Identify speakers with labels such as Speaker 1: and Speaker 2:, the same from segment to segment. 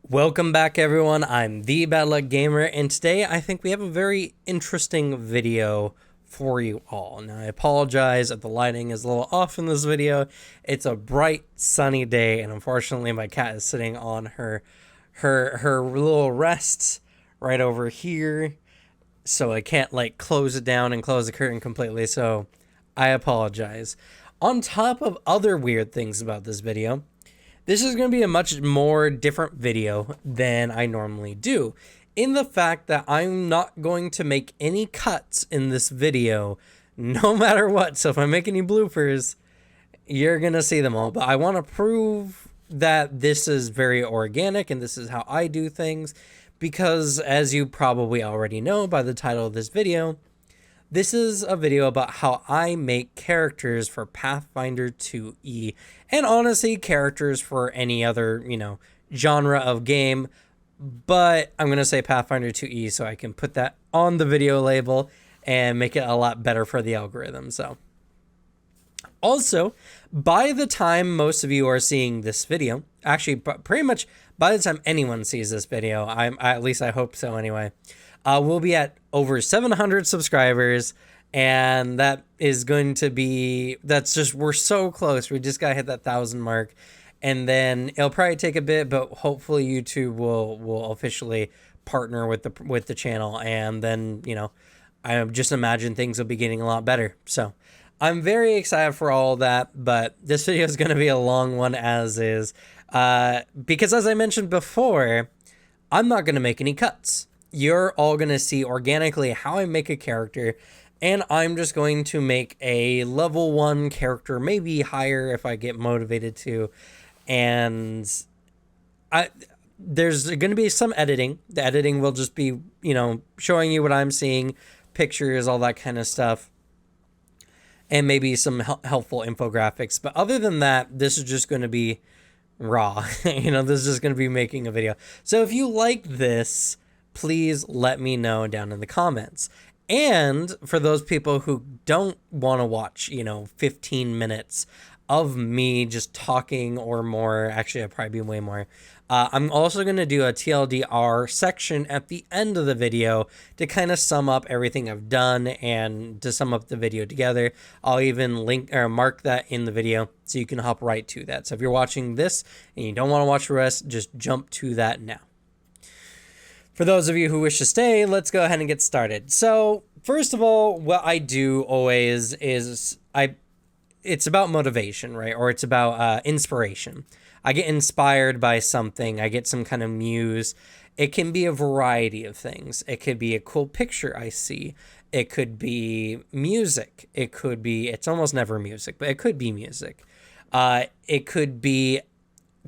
Speaker 1: Welcome back, everyone. I'm the Bad Luck Gamer, and today I think we have a very interesting video for you all. Now, I apologize if the lighting is a little off in this video. It's a bright, sunny day, and unfortunately, my cat is sitting on her little rests right over here, so I can't like close it down and close the curtain completely. So, I apologize. On top of other weird things about this video, this is going to be a much more different video than I normally do, in the fact that I'm not going to make any cuts in this video, no matter what. So if I make any bloopers, you're going to see them all. But I want to prove that this is very organic and this is how I do things, because as you probably already know by the title of this video, this is a video about how I make characters for Pathfinder 2E, and honestly, characters for any other, genre of game. But I'm going to say Pathfinder 2E so I can put that on the video label and make it a lot better for the algorithm. So, also, by the time most of you are seeing this video, actually, pretty much by the time anyone sees this video, at least I hope so anyway, we'll be at over 700 subscribers, and that is going to be, we're so close. We just got to hit that 1,000 mark, and then it'll probably take a bit, but hopefully YouTube will officially partner with the channel, and then, I just imagine things will be getting a lot better. So I'm very excited for all that, but this video is going to be a long one as is, because as I mentioned before, I'm not going to make any cuts. You're all going to see organically how I make a character, and I'm just going to make a level 1 character, maybe higher if I get motivated to, and there's going to be some editing. The editing will just be, showing you what I'm seeing, pictures, all that kind of stuff, and maybe some helpful infographics. But other than that, this is just going to be raw. This is just going to be making a video. So if you like this, please let me know down in the comments. And for those people who don't want to watch, 15 minutes of me just talking or more, actually it'll probably be way more, I'm also going to do a TLDR section at the end of the video to kind of sum up everything I've done and to sum up the video together. I'll even link or mark that in the video so you can hop right to that. So if you're watching this and you don't want to watch the rest, just jump to that now. For those of you who wish to stay, let's go ahead and get started. So, first of all, what I do always is it's about motivation, right? Or it's about inspiration. I get inspired by something. I get some kind of muse. It can be a variety of things. It could be a cool picture I see. It could be music. It's almost never music, but it could be music. It could be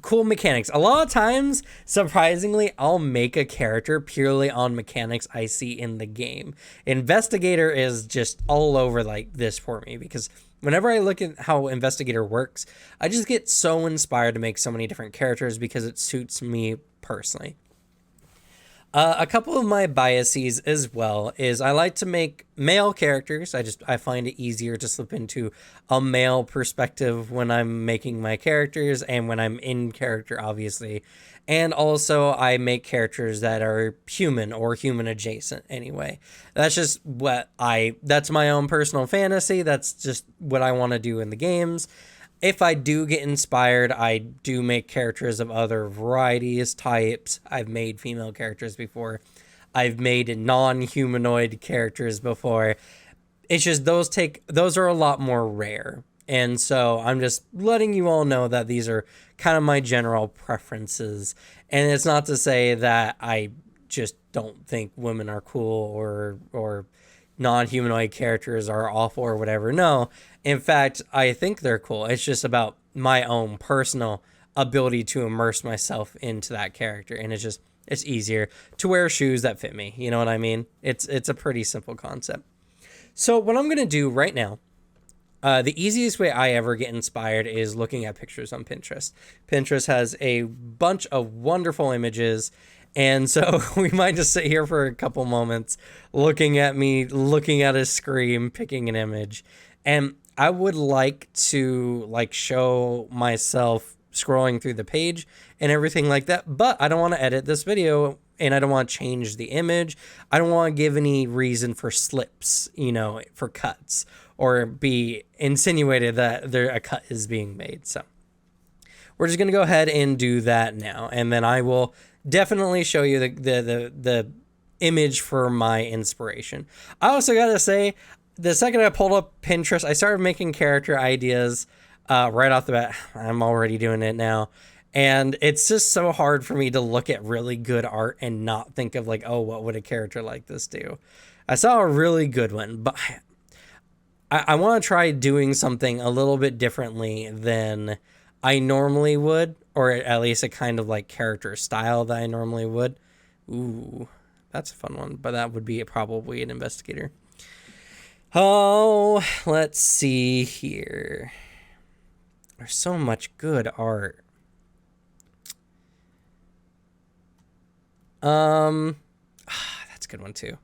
Speaker 1: cool mechanics. A lot of times, surprisingly, I'll make a character purely on mechanics I see in the game. Investigator is just all over like this for me, because whenever I look at how Investigator works, I just get so inspired to make so many different characters because it suits me personally. A couple of my biases as well is I like to make male characters. I find it easier to slip into a male perspective when I'm making my characters and when I'm in character, obviously. And also I make characters that are human or human adjacent anyway. That's just that's my own personal fantasy. That's just what I want to do in the games. If I do get inspired, I do make characters of other varieties, types. I've made female characters before. I've made non-humanoid characters before. It's just those are a lot more rare. And so I'm just letting you all know that these are kind of my general preferences. And it's not to say that I just don't think women are cool or non-humanoid characters are awful or whatever. No, in fact, I think they're cool. It's just about my own personal ability to immerse myself into that character, and it's easier to wear shoes that fit me. You know what I mean? It's a pretty simple concept. So what I'm going to do right now, the easiest way I ever get inspired is looking at pictures on Pinterest. Pinterest has a bunch of wonderful images, and so we might just sit here for a couple moments looking at me, looking at a screen, picking an image. And I would like to show myself scrolling through the page and everything like that. But I don't want to edit this video, and I don't want to change the image. I don't want to give any reason for slips, for cuts, or be insinuated that a cut is being made. So we're just going to go ahead and do that now. And then I will definitely show you the image for my inspiration. I also got to say, the second I pulled up Pinterest, I started making character ideas right off the bat. I'm already doing it now. And it's just so hard for me to look at really good art and not think of like, oh, what would a character like this do? I saw a really good one, but I want to try doing something a little bit differently than I normally would, or at least a kind of like character style that I normally would. Ooh, that's a fun one, but that would be probably an investigator. Oh, let's see here. There's so much good art. That's a good one too.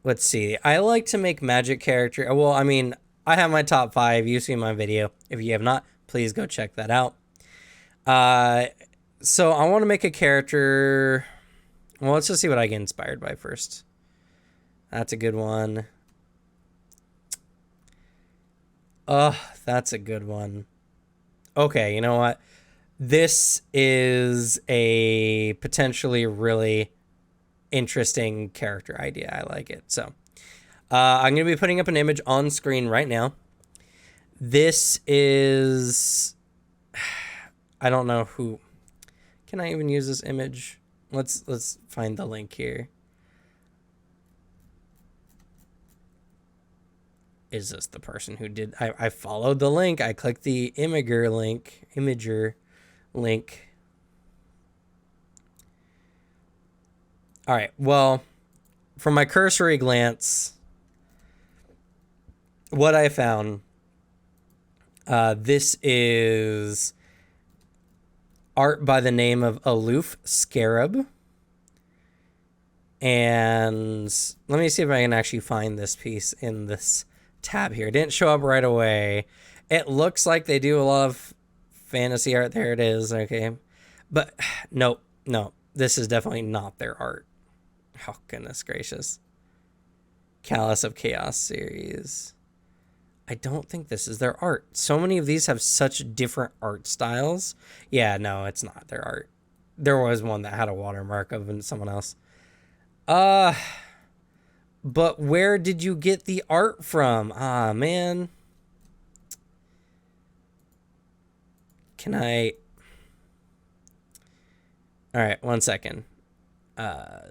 Speaker 1: Let's see. I like to make magic character. Well, I mean, I have my top 5. You've seen my video. If you have not, please go check that out. So I want to make a character. Well, let's just see what I get inspired by first. That's a good one. That's a good one. Okay, you know what? This is a potentially really interesting character idea. I like it. So I'm going to be putting up an image on screen right now. This is... I don't know who... Can I even use this image? Let's find the link here. Is this the person who did... I followed the link. I clicked the Imager link. All right. Well, from my cursory glance, what I found, this is art by the name of Aloof Scarab. And let me see if I can actually find this piece in this tab here. It didn't show up right away. It looks like they do a lot of fantasy art. There it is. Okay. But no, this is definitely not their art. Oh, goodness gracious. Callus of Chaos series. I don't think this is their art. So many of these have such different art styles. Yeah, no, it's not their art. There was one that had a watermark of someone else. But where did you get the art from? Ah, man. Can I... All right, 1 second.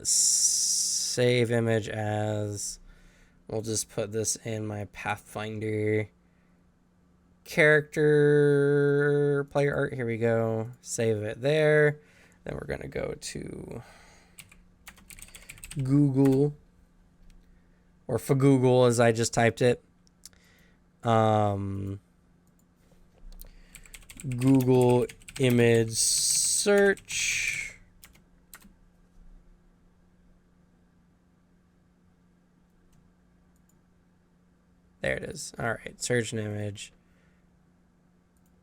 Speaker 1: Save image as... We'll just put this in my Pathfinder character player art. Here we go. Save it there. Then we're going to go to Google, or for Google as I just typed it. Google image search. There it is. All right. Search an image.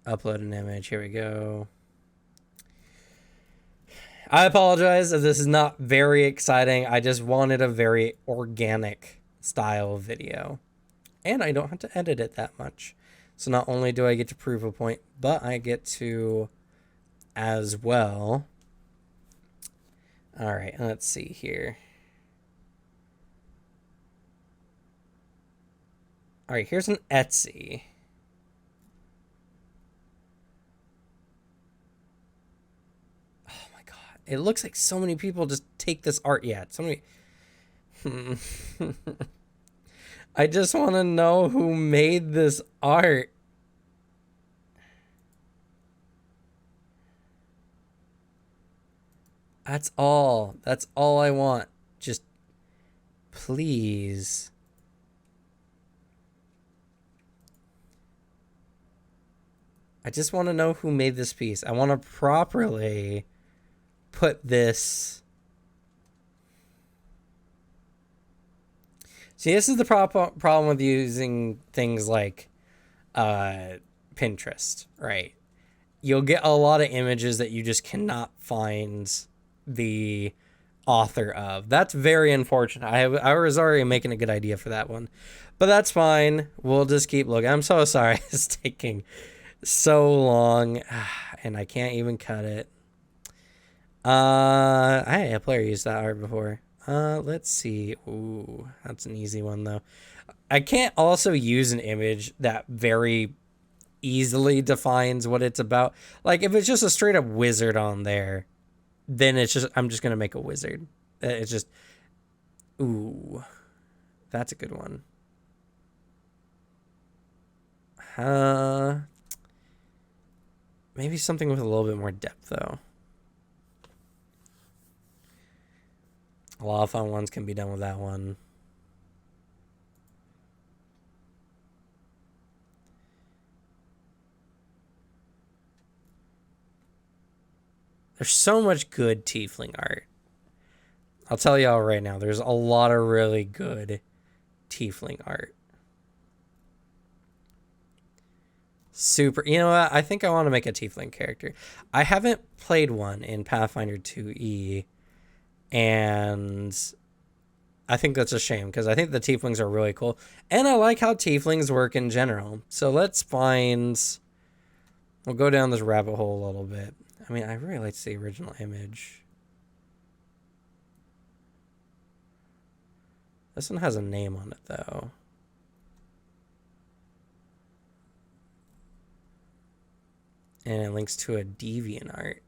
Speaker 1: Upload an image. Here we go. I apologize if this is not very exciting. I just wanted a very organic style video. And I don't have to edit it that much. So not only do I get to prove a point, but I get to as well. All right. Let's see here. All right, here's an Etsy. Oh my God. It looks like so many people just take this art. Yeah, so many. I just want to know who made this art. That's all. That's all I want. Just please. I just want to know who made this piece. I want to properly put this. See, this is the problem with using things like Pinterest, right? You'll get a lot of images that you just cannot find the author of. That's very unfortunate. I was already making a good idea for that one, but that's fine. We'll just keep looking. I'm so sorry it's taking so long, and I can't even cut it. I had a player use that art before. Let's see. Ooh, that's an easy one though. I can't also use an image that very easily defines what it's about. Like if it's just a straight up wizard on there, then it's just I'm just gonna make a wizard. It's just ooh, that's a good one. Maybe something with a little bit more depth though. A lot of fun ones can be done with that one. There's so much good tiefling art. I'll tell y'all right now, there's a lot of really good tiefling art. Super. You know what? I think I want to make a tiefling character. I haven't played one in Pathfinder 2E, and I think that's a shame because I think the tieflings are really cool. And I like how tieflings work in general. So let's find... We'll go down this rabbit hole a little bit. I mean, I really like the original image. This one has a name on it, though. And it links to a DeviantArt.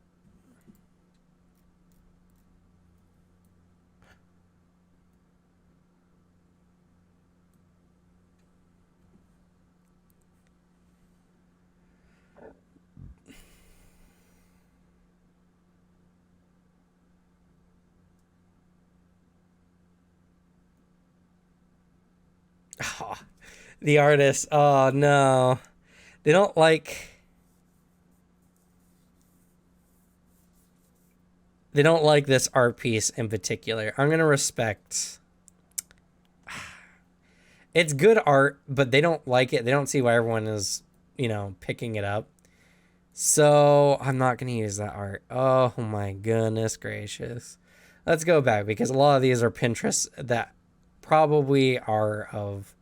Speaker 1: Oh, the artist. Oh, no. They don't like... They don't like this art piece in particular. I'm going to respect... It's good art, but they don't like it. They don't see why everyone is, you know, picking it up. So I'm not going to use that art. Oh, my goodness gracious. Let's go back because a lot of these are Pinterest that probably are of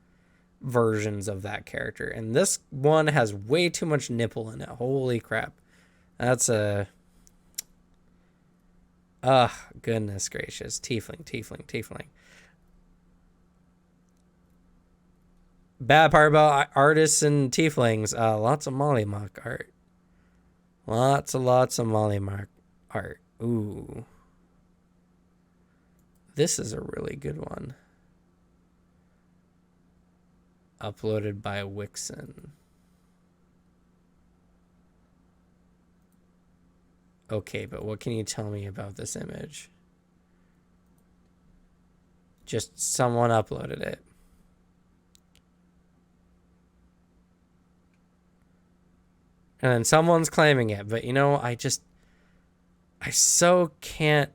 Speaker 1: versions of that character. And this one has way too much nipple in it. Holy crap. That's a... goodness gracious. Tiefling. Bad part about artists and tieflings. Lots of Mollymock art. Lots of Mollymock art. Ooh. This is a really good one. Uploaded by Wixen. Okay, but what can you tell me about this image? Just someone uploaded it. And then someone's claiming it, but you know, I so can't.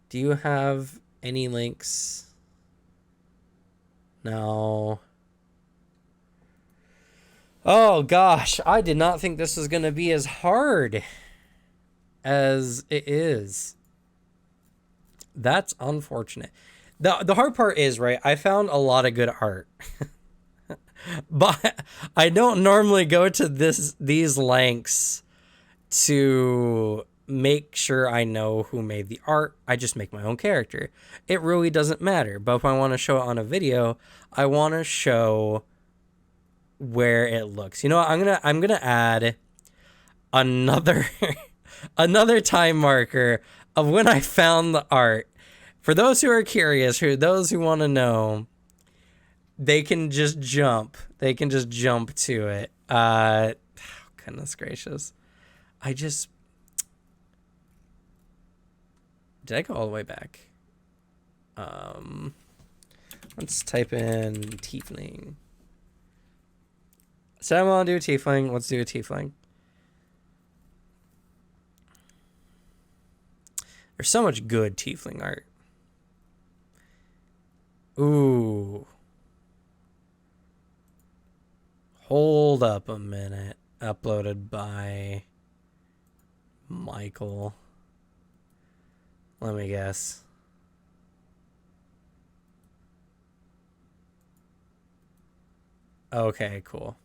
Speaker 1: Do you have any links? No. Oh gosh, I did not think this was going to be as hard as it is. That's unfortunate. The hard part is, right, I found a lot of good art. But I don't normally go to these lengths to make sure I know who made the art. I just make my own character. It really doesn't matter. But if I want to show it on a video, I want to show where it looks. You know what? I'm gonna add another another time marker of when I found the art. For those who are curious, those who want to know, they can just jump. They can just jump to it. Goodness gracious. Did I go all the way back? Let's type in tiefling. So I want to do a tiefling. Let's do a tiefling. There's so much good tiefling art. Ooh. Hold up a minute. Uploaded by Michael. Let me guess. Okay, cool.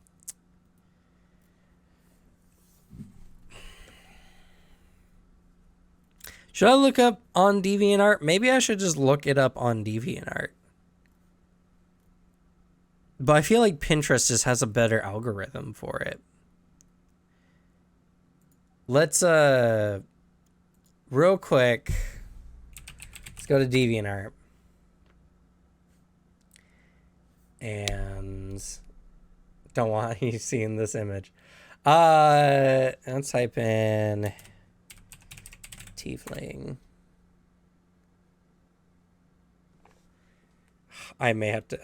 Speaker 1: Should I look up on DeviantArt? Maybe I should just look it up on DeviantArt. But I feel like Pinterest just has a better algorithm for it. Let's, real quick, let's go to DeviantArt. And don't want you seeing this image. Let's type in tiefling. I may have to,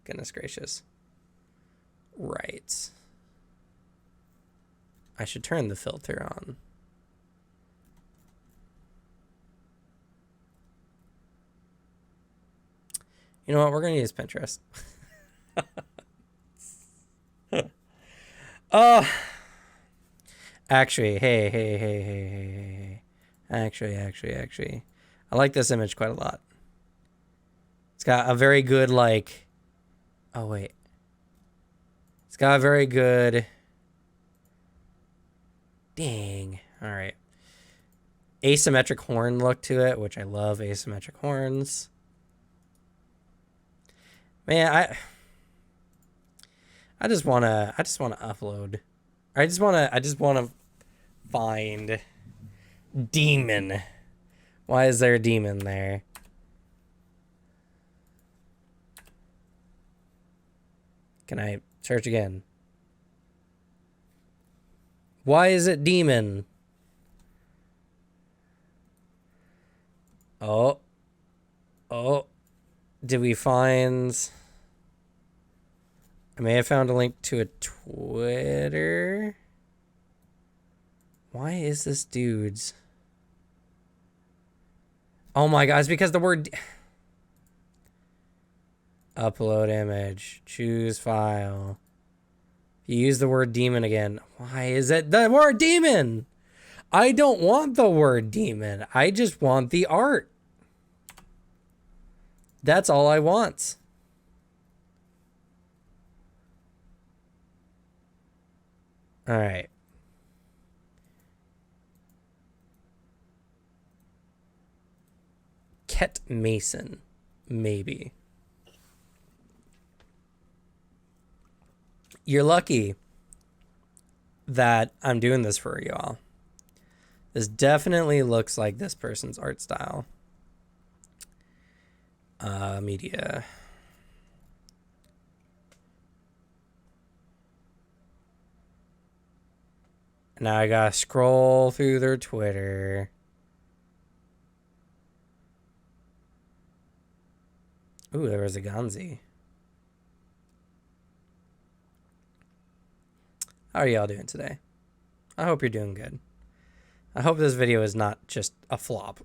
Speaker 1: goodness gracious. Right. I should turn the filter on. You know what? We're going to use Pinterest. Actually, hey. Actually. I like this image quite a lot. It's got a very good, like... Oh, wait. It's got a very good... Dang. All right. Asymmetric horn look to it, which I love asymmetric horns. Man, I just wanna upload. I just wanna find demon. Why is there a demon there? Can I search again? Why is it demon? Oh. Did we find... I may have found a link to a Twitter. Why is this dude's? Oh my god, it's because the word... Upload image. Choose file. If you use the word demon again. Why is it the word demon? I don't want the word demon. I just want the art. That's all I want. All right. Ket Mason. Maybe. You're lucky that I'm doing this for y'all. This definitely looks like this person's art style. Media. Now I gotta scroll through their Twitter. Ooh, there was a Gonzi. How are y'all doing today? I hope you're doing good. I hope this video is not just a flop.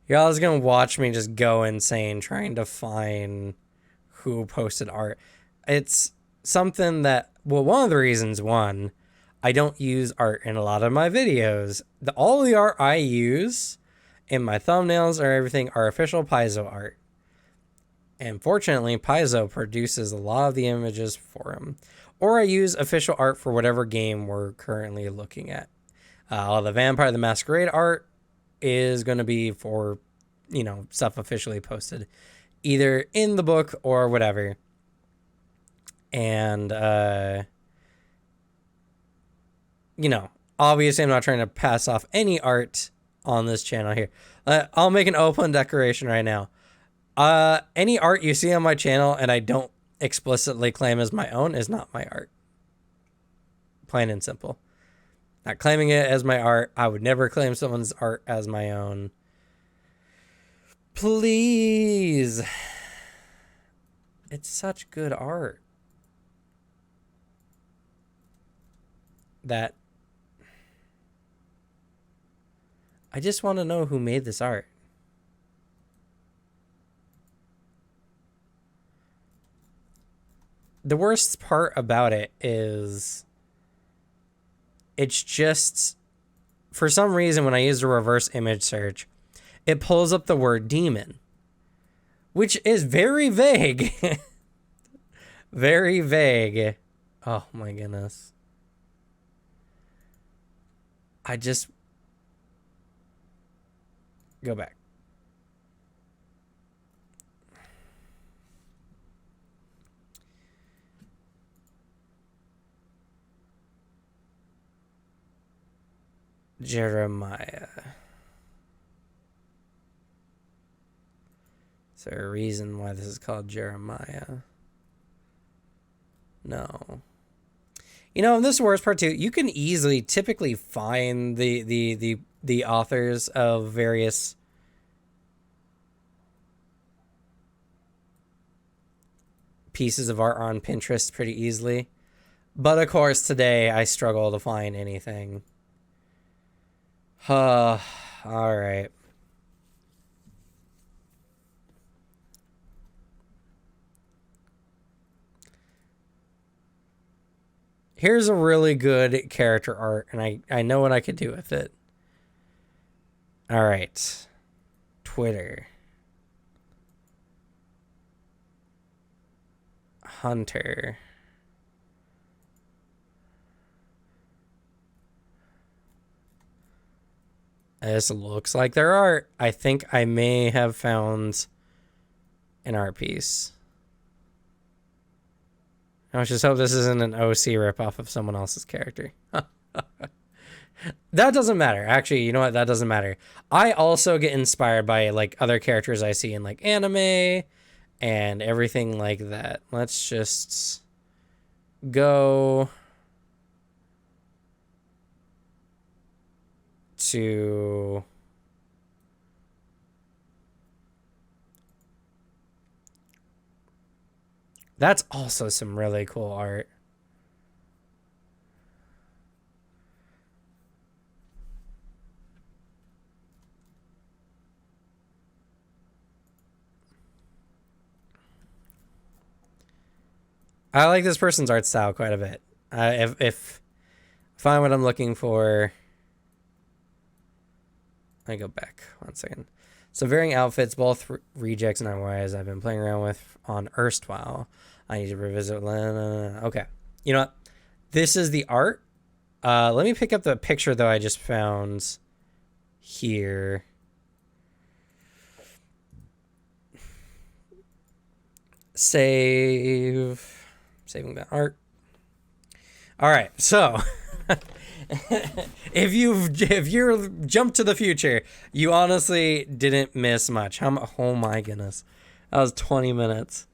Speaker 1: Y'all is gonna watch me just go insane trying to find who posted art. It's something that, well, one of the reasons, I don't use art in a lot of my videos. All the art I use in my thumbnails or everything are official Paizo art. And fortunately, Paizo produces a lot of the images for him. Or I use official art for whatever game we're currently looking at. All the Vampire the Masquerade art is going to be for, stuff officially posted. Either in the book or whatever. And, obviously I'm not trying to pass off any art on this channel here. I'll make an open declaration right now. Any art you see on my channel and I don't explicitly claim as my own is not my art. Plain and simple. Not claiming it as my art. I would never claim someone's art as my own. Please. It's such good art. That I just want to know who made this art. the worst part about it is it's just, for some reason, when I use the reverse image search, it pulls up the word demon, which is very vague. Very vague. Oh my goodness. I just go back. Jeremiah. Is there a reason why this is called Jeremiah? No. You know, this is the worst part too. You can easily, typically find the authors of various pieces of art on Pinterest pretty easily. But of course, today I struggle to find anything. All right. Here's a really good character art, and I know what I could do with it. All right. Twitter. Hunter. This looks like their art. I think I may have found an art piece. I just hope this isn't an OC ripoff of someone else's character. That doesn't matter. Actually, you know what? That doesn't matter. I also get inspired by like other characters I see in like anime and everything like that. Let's just go to that's also some really cool art. I like this person's art style quite a bit. If find what I'm looking for, I go back 1 second. So varying outfits, both rejects and otherwise, I've been playing around with on erstwhile. I need to revisit. Okay, you know what? This is the art. Let me pick up the picture though I just found here. Saving that art. All right, so if you're jumped to the future, you honestly didn't miss much. Oh my goodness, that was 20 minutes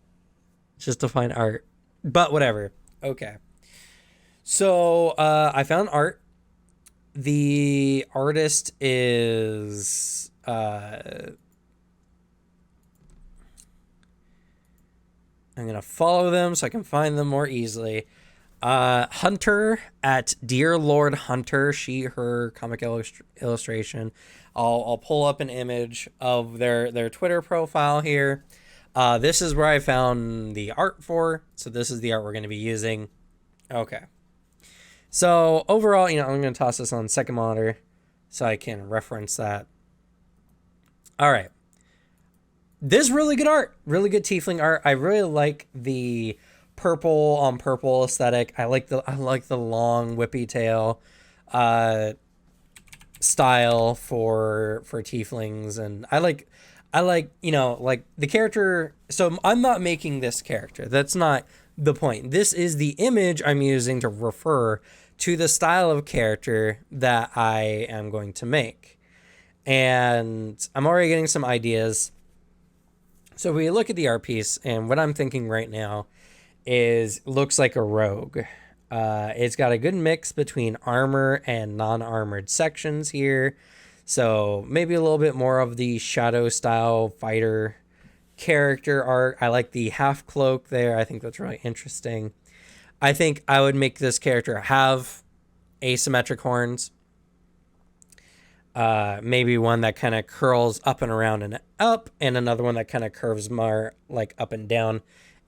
Speaker 1: just to find art, but whatever. Okay, so I found art. The artist is I'm gonna follow them so I can find them more easily. Hunter at Dear Lord Hunter, she, her comic illustration. I'll pull up an image of their Twitter profile here. This is where I found the art for. So this is the art we're going to be using. Okay. So overall, I'm going to toss this on second monitor so I can reference that. All right. This is really good art, really good tiefling art. I really like the purple on purple aesthetic. I like the long whippy tail style for tieflings, and I like like the character. So I'm not making this character. That's not the point. This is the image I'm using to refer to the style of character that I am going to make. And I'm already getting some ideas. So we look at the art piece, and what I'm thinking right now is looks like a rogue. It's got a good mix between armor and non-armored sections here. So maybe a little bit more of the shadow style fighter character art. I like the half cloak there. I think that's really interesting. I think I would make this character have asymmetric horns. Maybe one that kind of curls up and around and up, and another one that kind of curves more like up and down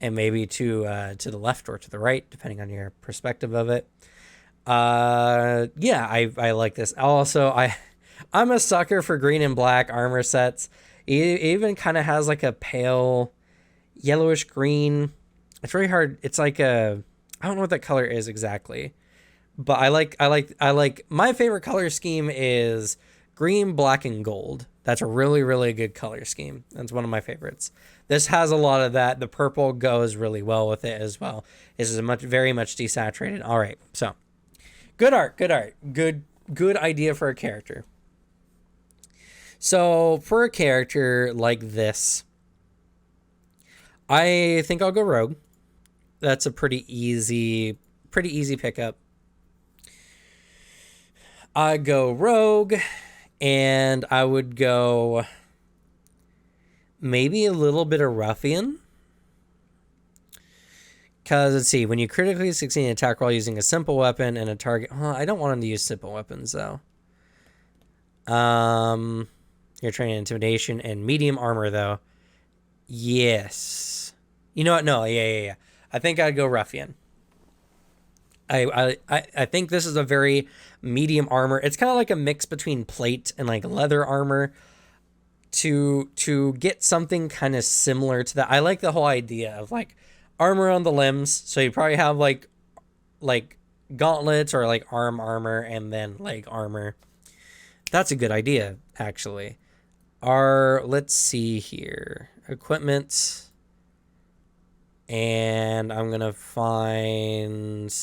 Speaker 1: and maybe to the left or to the right, depending on your perspective of it. Yeah, I like this. Also, I'm a sucker for green and black armor sets. It even kind of has like a pale yellowish green. It's really hard. It's like I don't know what that color is exactly, but I like my favorite color scheme is green, black, and gold. That's a really, really good color scheme. That's one of my favorites. This has a lot of that. The purple goes really well with it as well. This is very much desaturated. All right, so good art, good idea for a character. So for a character like this, I think I'll go rogue. That's a pretty easy pickup. I go rogue, and I would go maybe a little bit of ruffian. Because let's see, when you critically succeed an attack roll using a simple weapon and a target, I don't want him to use simple weapons though. You're training intimidation and medium armor though. Yes. You know what? No, yeah. I think I'd go ruffian. I think this is a very medium armor. It's kind of like a mix between plate and like leather armor. To get something kind of similar to that, I like the whole idea of like armor on the limbs. So you probably have like gauntlets or like arm armor and then leg armor. That's a good idea, actually. Let's see here, equipment, and I'm gonna find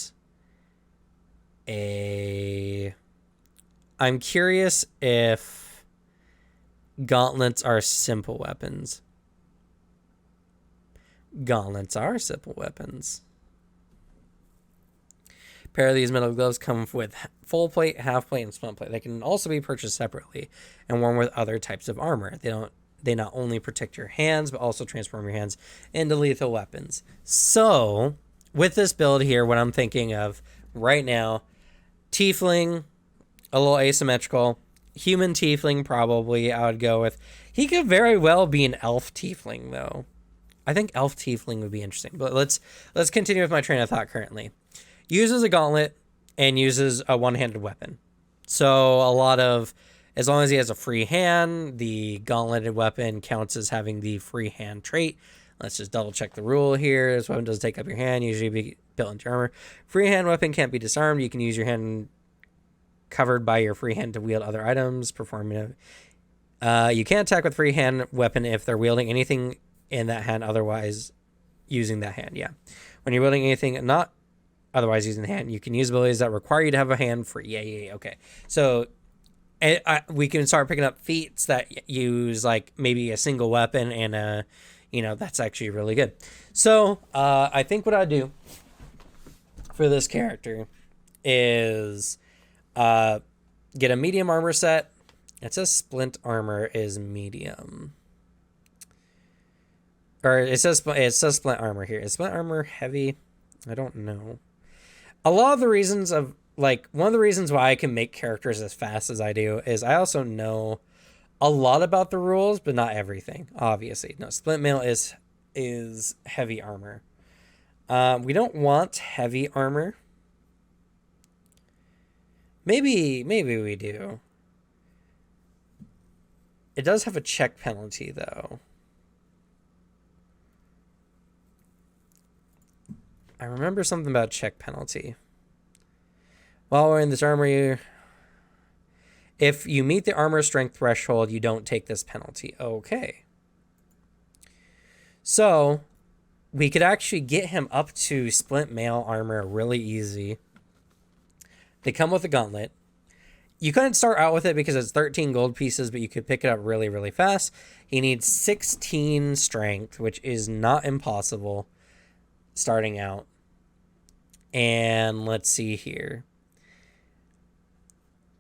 Speaker 1: I'm curious if gauntlets are simple weapons. Gauntlets are simple weapons. A pair of these metal gloves come with full plate, half plate, and splint plate. They can also be purchased separately and worn with other types of armor. They not only protect your hands, but also transform your hands into lethal weapons. So, with this build here, what I'm thinking of right now, tiefling, a little asymmetrical. Human tiefling, probably, I would go with. He could very well be an elf tiefling, though. I think elf tiefling would be interesting. But let's continue with my train of thought currently. Uses a gauntlet and uses a one-handed weapon. So as long as he has a free hand, the gauntleted weapon counts as having the free hand trait. Let's just double check the rule here. This weapon doesn't take up your hand, usually be built into your armor. Free hand weapon can't be disarmed. You can use your hand covered by your free hand to wield other items. You can't attack with free hand weapon if they're wielding anything in that hand otherwise using that hand. Yeah. When you're wielding anything not otherwise using the hand, you can use abilities that require you to have a hand free. Yeah. Okay. So we can start picking up feats that use like maybe a single weapon and that's actually really good. So I think what I do for this character is get a medium armor set. It says splint armor is medium. Or it says splint armor here. Is splint armor heavy? I don't know. A lot of the reasons of one of the reasons why I can make characters as fast as I do is I also know a lot about the rules, but not everything. Obviously, no. Splint mail is heavy armor. We don't want heavy armor. Maybe we do. It does have a check penalty though. I remember something about check penalty. While we're in this armor, if you meet the armor strength threshold, you don't take this penalty. Okay. So, we could actually get him up to splint mail armor really easy. They come with a gauntlet. You couldn't start out with it because it's 13 gold pieces, but you could pick it up really, really fast. He needs 16 strength, which is not impossible starting out. And let's see here.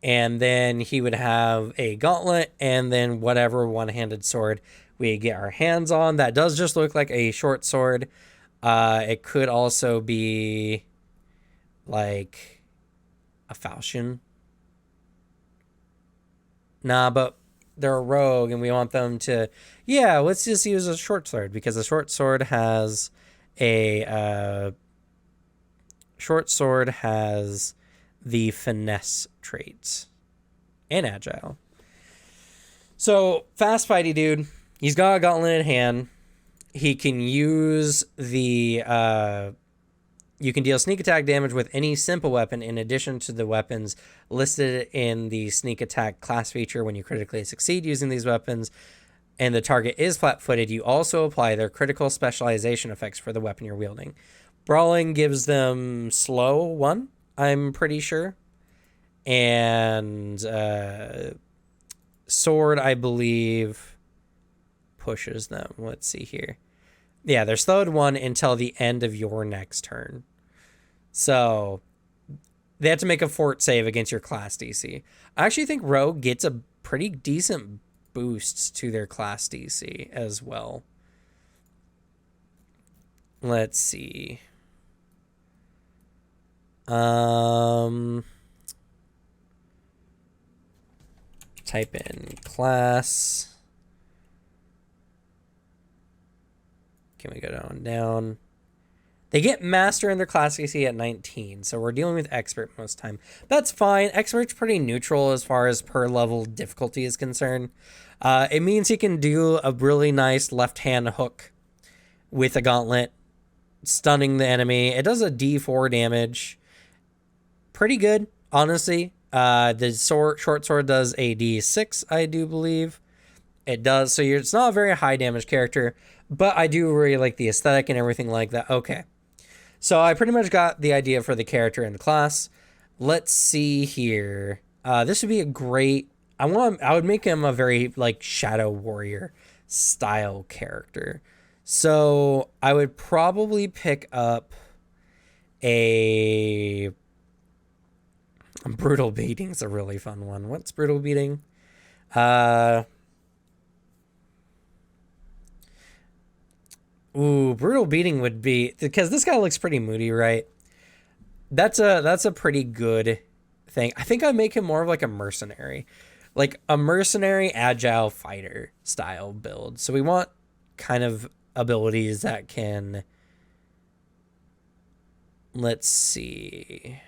Speaker 1: And then he would have a gauntlet and then whatever one-handed sword we get our hands on. That does just look like a short sword. It could also be like a falchion. Nah, but they're a rogue and we want them to... Yeah, let's just use a short sword because a short sword has A short sword has the finesse traits and agile. So fast fighty dude. He's got a gauntlet in hand. He can use the you can deal sneak attack damage with any simple weapon in addition to the weapons listed in the sneak attack class feature when you critically succeed using these weapons and the target is flat-footed. You also apply their critical specialization effects for the weapon you're wielding. Brawling gives them slow 1, I'm pretty sure. And sword, I believe, pushes them. Let's see here. Yeah, they're slowed 1 until the end of your next turn. So they have to make a fort save against your class DC. I actually think Rogue gets a pretty decent boost to their class DC as well. Let's see. Type in class. Can we go down? They get master in their class DC at 19, so we're dealing with expert most time. That's fine. Expert's pretty neutral as far as per level difficulty is concerned. It means he can do a really nice left-hand hook with a gauntlet, stunning the enemy. It does a D4 damage. Pretty good, honestly. The short sword does a D6, I do believe. It does, so it's not a very high damage character, but I do really like the aesthetic and everything like that. Okay. So I pretty much got the idea for the character and the class. Let's see here. This would be a great... I would make him a very like Shadow Warrior style character. So I would probably pick up a Brutal Beating's a really fun one. What's Brutal Beating? Brutal Beating would be, because this guy looks pretty moody, right? That's a pretty good thing. I think I'd make him more of like a mercenary. Like a mercenary agile fighter style build. So we want kind of abilities that can, let's see.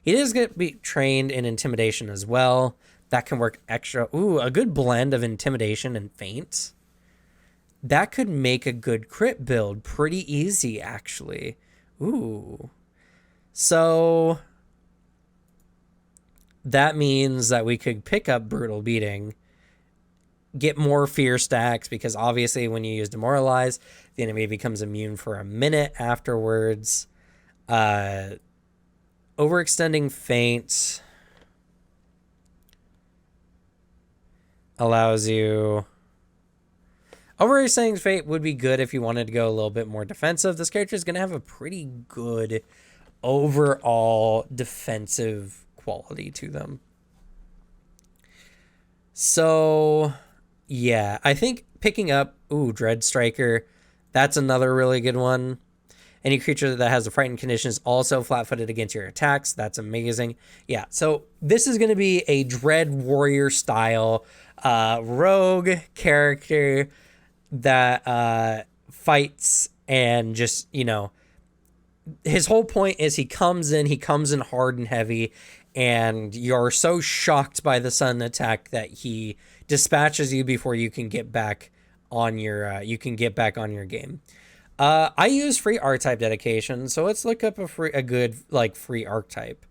Speaker 1: He is going to be trained in intimidation as well. That can work extra. A good blend of intimidation and feint. That could make a good crit build pretty easy, actually. So that means that we could pick up Brutal Beating, get more fear stacks, because obviously when you use Demoralize, the enemy becomes immune for a minute afterwards. Overextending feint allows you... Overextending feint would be good if you wanted to go a little bit more defensive. This character is going to have a pretty good overall defensive quality to them. So, yeah, I think picking up, Dread Striker, that's another really good one. Any creature that has a frightened condition is also flat-footed against your attacks. That's amazing. Yeah, so this is going to be a Dread Warrior style rogue character that fights and just, his whole point is he comes in hard and heavy, and you're so shocked by the sudden attack that he dispatches you before you can get back on your game. I use free archetype dedication, so let's look up a good free archetype.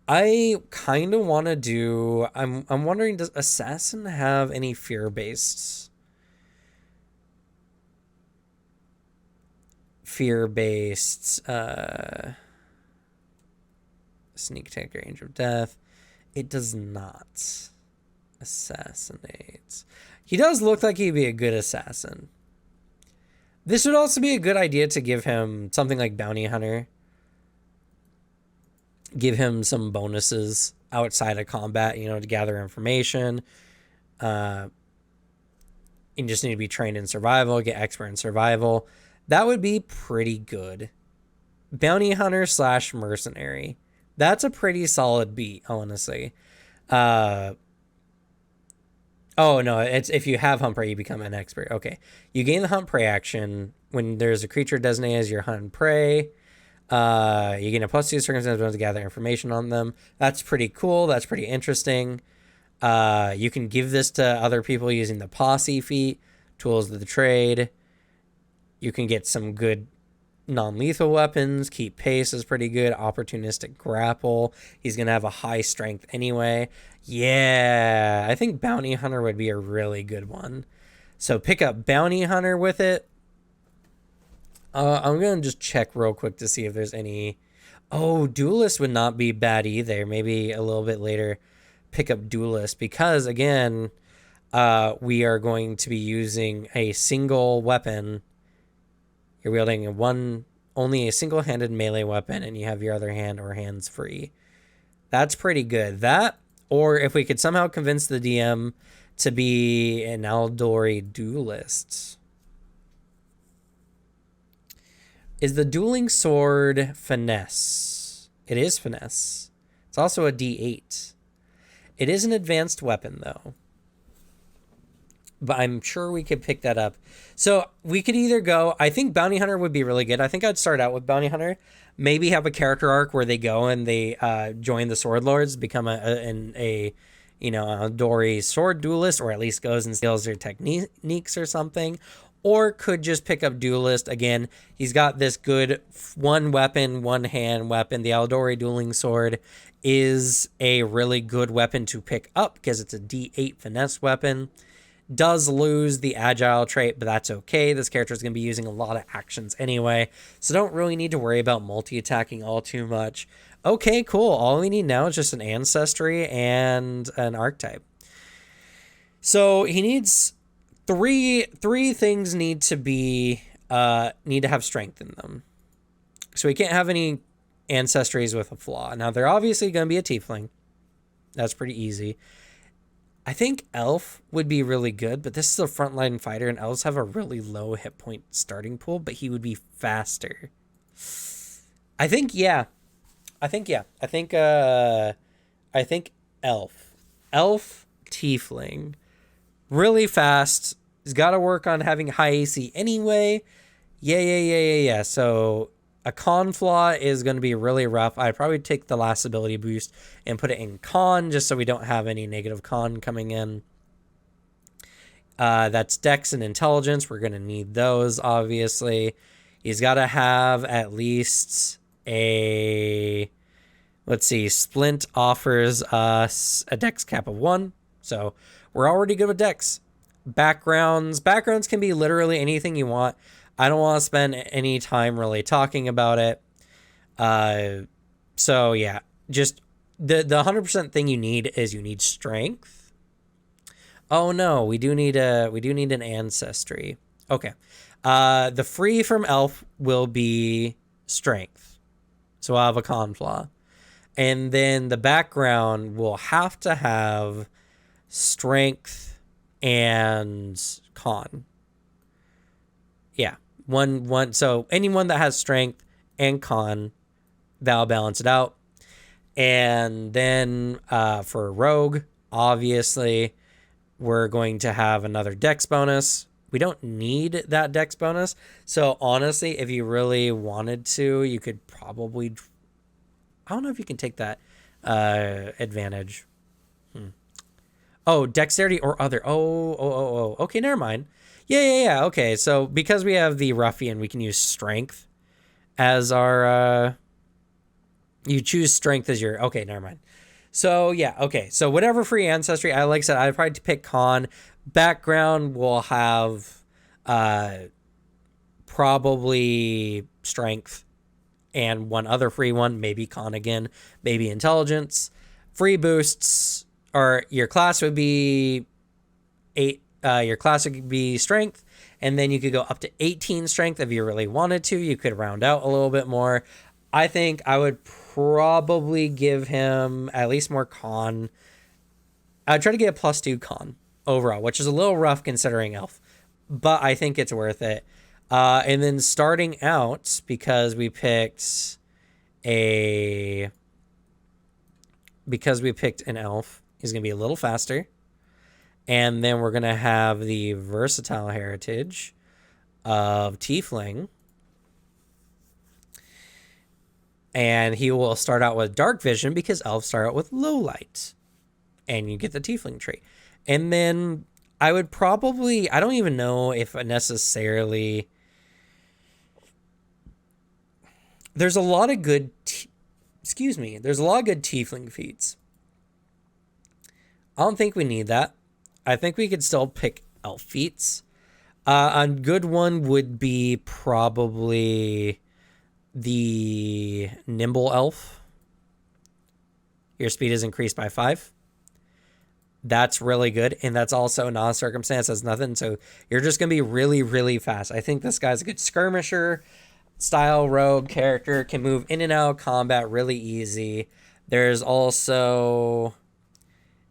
Speaker 1: I kind of want to do. I'm wondering, does Assassin have any fear-based sneak attack, range of death? It does not. Assassinate. He does look like he'd be a good assassin. This would also be a good idea to give him something like Bounty Hunter. Give him some bonuses outside of combat, to gather information. You just need to be trained in survival, get expert in survival. That would be pretty good. Bounty Hunter / mercenary. That's a pretty solid beat, honestly. I Oh no, it's if you have hunt prey, you become an expert. Okay, you gain the hunt prey action when there's a creature designated as your hunt prey. You gain a +2 circumstance to gather information on them. That's pretty cool. That's pretty interesting. You can give this to other people using the posse feat, tools of the trade. You can get some good non-lethal weapons. Keep pace is pretty good. Opportunistic grapple. He's going to have a high strength anyway. Yeah, I think bounty hunter would be a really good one. So pick up bounty hunter with it. I'm going to just check real quick to see if there's any... Oh, duelist would not be bad either. Maybe a little bit later pick up duelist because, again, we are going to be using a single weapon. You're wielding only a single-handed melee weapon, and you have your other hand or hands free. That's pretty good. That, or if we could somehow convince the DM to be an Aldori duelist. Is the dueling sword finesse? It is finesse. It's also a D8. It is an advanced weapon, though. But I'm sure we could pick that up. So we could either go... I think Bounty Hunter would be really good. I think I'd start out with Bounty Hunter. Maybe have a character arc where they go and they join the Sword Lords, become a Dory sword duelist, or at least goes and steals their techniques or something. Or could just pick up duelist. Again, he's got this good one weapon, one hand weapon. The Aldori dueling sword is a really good weapon to pick up because it's a D8 finesse weapon. Does lose the agile trait, but that's okay. This character is going to be using a lot of actions anyway, so don't really need to worry about multi-attacking all too much. Okay, cool. All we need now is just an ancestry and an archetype. So he needs three things need to have strength in them. So he can't have any ancestries with a flaw. Now they're obviously going to be a tiefling. That's pretty easy. I think elf would be really good, but this is a frontline fighter, and elves have a really low hit point starting pool, but he would be faster. I think elf. Elf tiefling. Really fast. He's got to work on having high AC anyway. Yeah. So a con flaw is going to be really rough. I'd probably take the last ability boost and put it in con just so we don't have any negative con coming in. That's dex and intelligence. We're going to need those, obviously. He's got to have at least a... Let's see. Splint offers us a dex cap of 1. So we're already good with dex. Backgrounds can be literally anything you want. I don't want to spend any time really talking about it. So yeah, just the 100% thing you need is you need strength. Oh no, we do need an ancestry. Okay. The free from elf will be strength. So I'll have a con flaw. And then the background will have to have strength and con. Yeah. One. So anyone that has strength and con, that'll balance it out. And then for rogue, obviously, we're going to have another dex bonus. We don't need that dex bonus. So honestly, if you really wanted to, you could probably... I don't know if you can take that advantage. Oh, dexterity or other. Oh. Okay, never mind. Yeah. Okay, so because we have the ruffian, we can use strength as our... you choose strength as your... Okay, never mind. So, yeah, okay. So, whatever free ancestry, like I said, I'd probably pick con. Background will have probably strength and one other free one, maybe con again, maybe intelligence. Free boosts, or your class would be 8... your class would be strength, and then you could go up to 18 strength if you really wanted to. You could round out a little bit more. I think I would probably give him at least more con. I'd try to get a +2 con overall, which is a little rough considering elf, but I think it's worth it. And then starting out, because we picked an elf, he's going to be a little faster. And then we're going to have the versatile heritage of Tiefling. And he will start out with dark vision because elves start out with low light. And you get the Tiefling trait. And then I would probably, I don't even know if necessarily, there's a lot of good, there's a lot of good Tiefling feats. I don't think we need that. I think we could still pick elf feats. A good one would be probably the nimble elf. Your speed is increased by 5. That's really good, and that's also non-circumstance. That's nothing, so you're just going to be really, really fast. I think this guy's a good skirmisher style rogue character, can move in and out of combat really easy. There's also...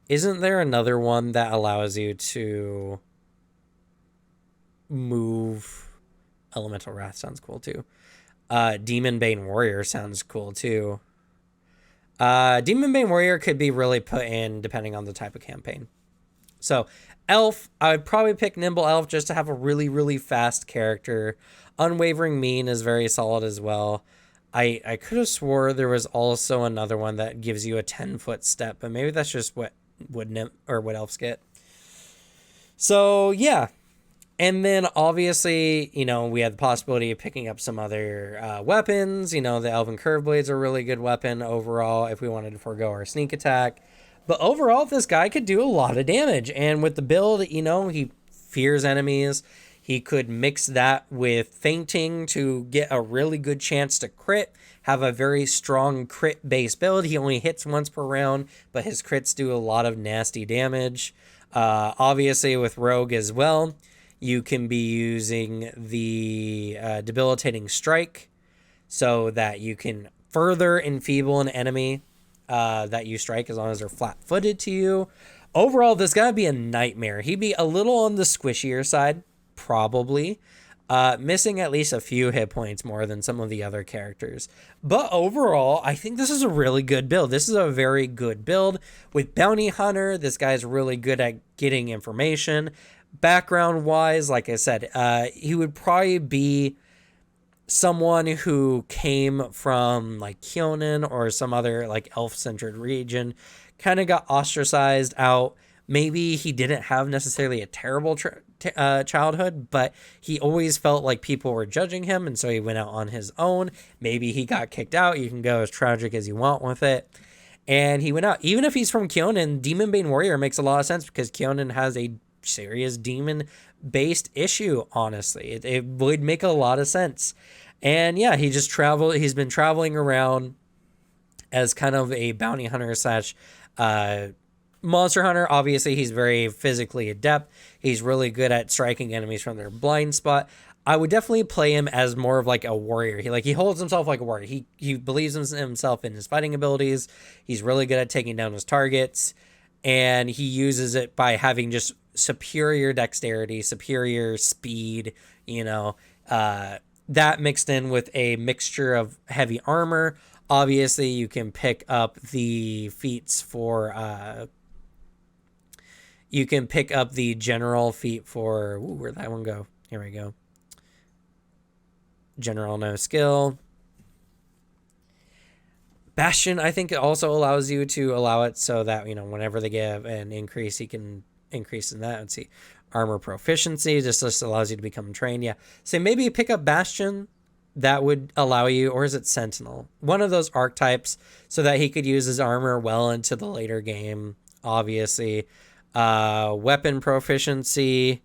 Speaker 1: Isn't there another one that allows you to move? Elemental Wrath sounds cool too. Demon Bane Warrior sounds cool too. Demon Bane Warrior could be really put in depending on the type of campaign. So Elf, I would probably pick Nimble Elf just to have a really, really fast character. Unwavering Mean is very solid as well. I could have swore there was also another one that gives you a 10-foot step, but maybe that's just what elves get. So yeah. And then obviously, we had the possibility of picking up some other weapons. The Elven Curve Blades are a really good weapon overall if we wanted to forego our sneak attack. But overall, this guy could do a lot of damage. And with the build, he fears enemies. He could mix that with feinting to get a really good chance to crit. Have a very strong crit-based build. He only hits once per round, but his crits do a lot of nasty damage. Obviously, with Rogue as well. You can be using the debilitating strike so that you can further enfeeble an enemy that you strike as long as they're flat-footed to you. Overall, this guy would be a nightmare. He'd be a little on the squishier side, probably. Missing at least a few hit points more than some of the other characters. But overall, I think this is a really good build. This is a very good build. With Bounty Hunter, this guy's really good at getting information. Background wise, like I said, he would probably be someone who came from like Kyonin or some other like elf-centered region, kind of got ostracized out. Maybe he didn't have necessarily a terrible childhood, but he always felt like people were judging him, and so he went out on his own. Maybe he got kicked out. You can go as tragic as you want with it. And he went out. Even if he's from Kyonin, Demon Bane Warrior makes a lot of sense because Kyonin has a serious demon-based issue, honestly. It would make a lot of sense. And yeah, he's been traveling around as kind of a bounty hunter slash monster hunter. Obviously, he's very physically adept. He's really good at striking enemies from their blind spot. I would definitely play him as more of like a warrior. He holds himself like a warrior. He believes in himself in his fighting abilities. He's really good at taking down his targets, and he uses it by having just superior dexterity, superior speed, that mixed in with a mixture of heavy armor. Obviously, you can pick up the feats for you can pick up the general feat for where'd that one go? Here we go. General no skill. Bastion, I think, it also allows you to allow it so that, whenever they give an increase, he can increase in that. Let's see. Armor proficiency just allows you to become trained. Yeah. So maybe pick up Bastion. That would allow you, or is it Sentinel? One of those archetypes so that he could use his armor well into the later game, obviously. Weapon proficiency.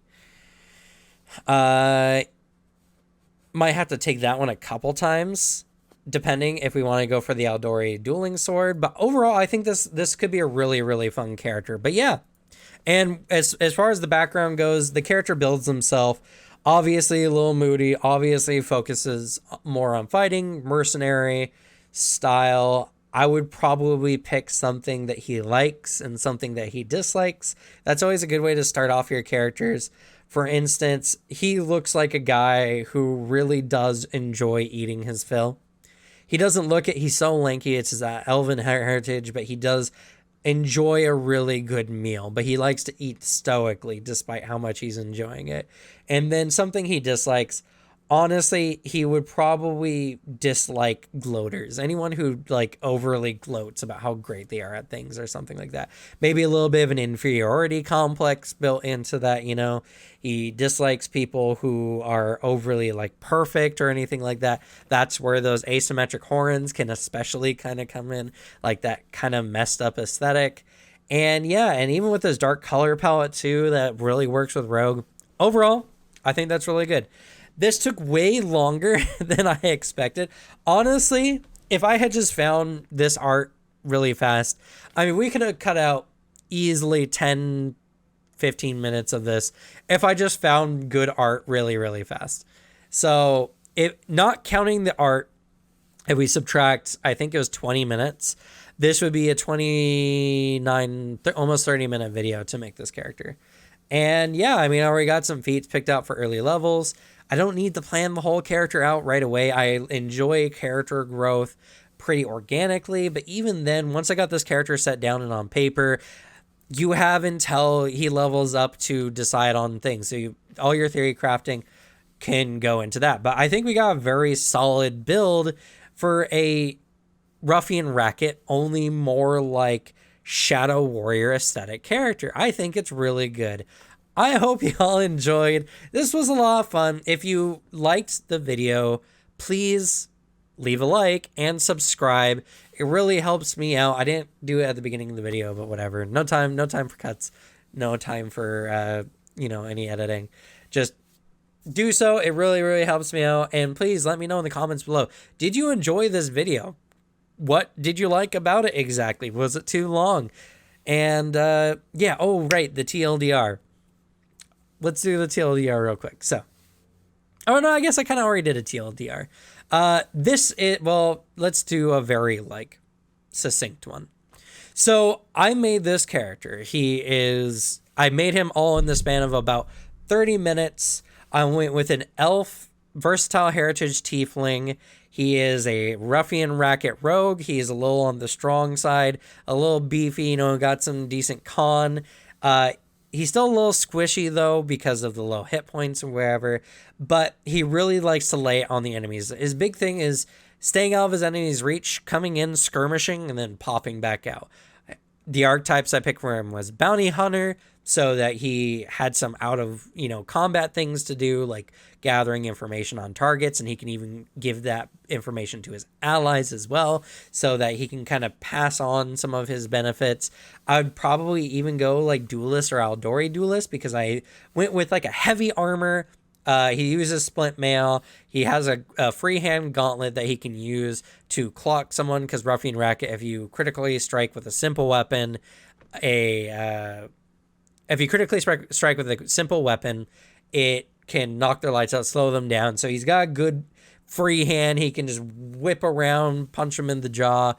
Speaker 1: Might have to take that one a couple times, depending if we want to go for the Aldori dueling sword. But overall, I think this could be a really, really fun character. But yeah. And as far as the background goes, the character builds himself. Obviously, a little moody. Obviously, focuses more on fighting, mercenary style. I would probably pick something that he likes and something that he dislikes. That's always a good way to start off your characters. For instance, he looks like a guy who really does enjoy eating his fill. He doesn't he's so lanky. It's his elven heritage, but he does enjoy a really good meal, but he likes to eat stoically despite how much he's enjoying it. And then something he dislikes, honestly, he would probably dislike gloaters. Anyone who like overly gloats about how great they are at things or something like that. Maybe a little bit of an inferiority complex built into that, you know. He dislikes people who are overly like perfect or anything like that. That's where those asymmetric horns can especially kind of come in, like that kind of messed up aesthetic. And yeah, and even with his dark color palette too, that really works with Rogue. Overall, I think that's really good. This took way longer than I expected. Honestly, if I had just found this art really fast, I mean, we could have cut out easily 10, 15 minutes of this if I just found good art really, really fast. So, if not counting the art, if we subtract, I think it was 20 minutes, this would be a 29, almost 30-minute video to make this character. And yeah, I mean, I already got some feats picked out for early levels. I don't need to plan the whole character out right away. I enjoy character growth pretty organically, but even then, once I got this character set down and on paper, you have until he levels up to decide on things. So all your theory crafting can go into that. But I think we got a very solid build for a ruffian racket, only more like Shadow Warrior aesthetic character. I think it's really good. I hope y'all enjoyed. This was a lot of fun. If you liked the video, please leave a like and subscribe. It really helps me out. I didn't do it at the beginning of the video, but whatever. No time for cuts. No time for any editing. Just do so. It really, really helps me out. And please let me know in the comments below. Did you enjoy this video? What did you like about it exactly? Was it too long? And yeah, oh right, the TLDR. Let's do the TLDR real quick. So, oh no, I guess I kind of already did a TLDR. Let's do a very like succinct one. So I made this character. I made him all in the span of about 30 minutes. I went with an elf, versatile heritage tiefling. He is a ruffian racket rogue. He's a little on the strong side, a little beefy, got some decent con. He's still a little squishy, though, because of the low hit points and wherever, but he really likes to lay it on the enemies. His big thing is staying out of his enemy's reach, coming in, skirmishing, and then popping back out. The archetypes I picked for him was Bounty Hunter, so that he had some out of, combat things to do, like gathering information on targets, and he can even give that information to his allies as well, so that he can kind of pass on some of his benefits. I would probably even go like Duelist or Aldori Duelist, because I went with like a heavy armor. He uses Splint Mail. He has a freehand gauntlet that he can use to clock someone, because Ruffian Racket, if you critically strike with a simple weapon, if you critically strike with a simple weapon, it can knock their lights out, slow them down. So he's got a good free hand. He can just whip around, punch him in the jaw,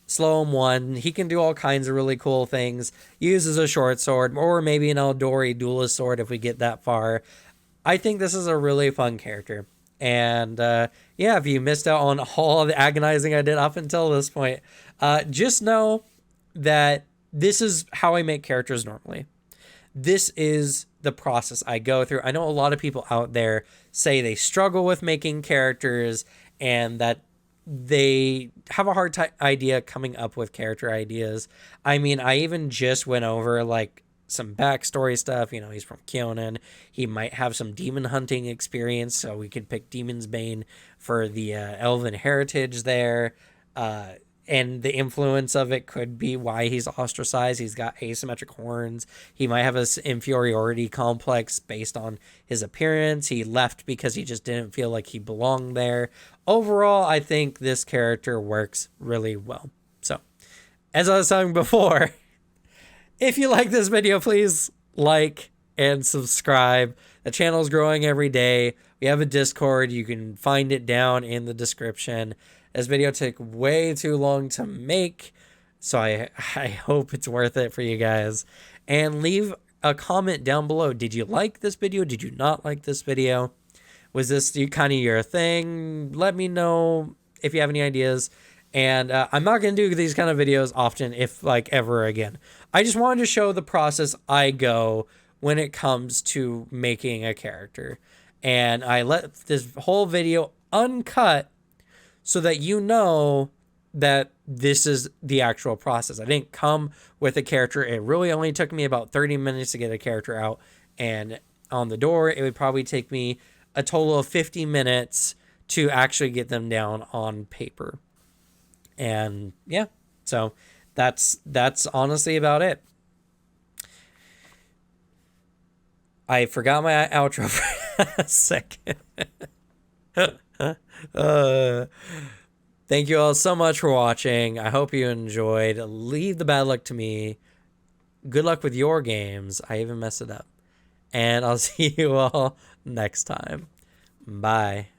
Speaker 1: slow him one. He can do all kinds of really cool things. Uses a short sword, or maybe an Aldori Duelist sword if we get that far. I think this is a really fun character. And yeah, if you missed out on all the agonizing I did up until this point, just know that this is how I make characters normally. This is the process I go through. I know a lot of people out there say they struggle with making characters and that they have a hard idea coming up with character ideas. I mean, I even just went over like some backstory stuff. He's from Kyonen. He might have some demon hunting experience, so we could pick Demon's Bane for the elven heritage there. And the influence of it could be why he's ostracized. He's got asymmetric horns. He might have an inferiority complex based on his appearance. He left because he just didn't feel like he belonged there. Overall, I think this character works really well. So, as I was saying before, if you like this video, please like and subscribe. The channel's growing every day. We have a Discord. You can find it down in the description. This video took way too long to make, so I hope it's worth it for you guys. And leave a comment down below. Did you like this video? Did you not like this video? Was this kind of your thing? Let me know if you have any ideas. And I'm not going to do these kind of videos often, if like ever again. I just wanted to show the process I go when it comes to making a character. And I let this whole video uncut so that you know that this is the actual process. I didn't come with a character. It really only took me about 30 minutes to get a character out and on the door. It would probably take me a total of 50 minutes to actually get them down on paper. And yeah, so that's honestly about it. I forgot my outro for a second. Thank you all so much for watching. I hope you enjoyed. Leave the bad luck to me. Good luck with your games. I even messed it up. And I'll see you all next time. Bye.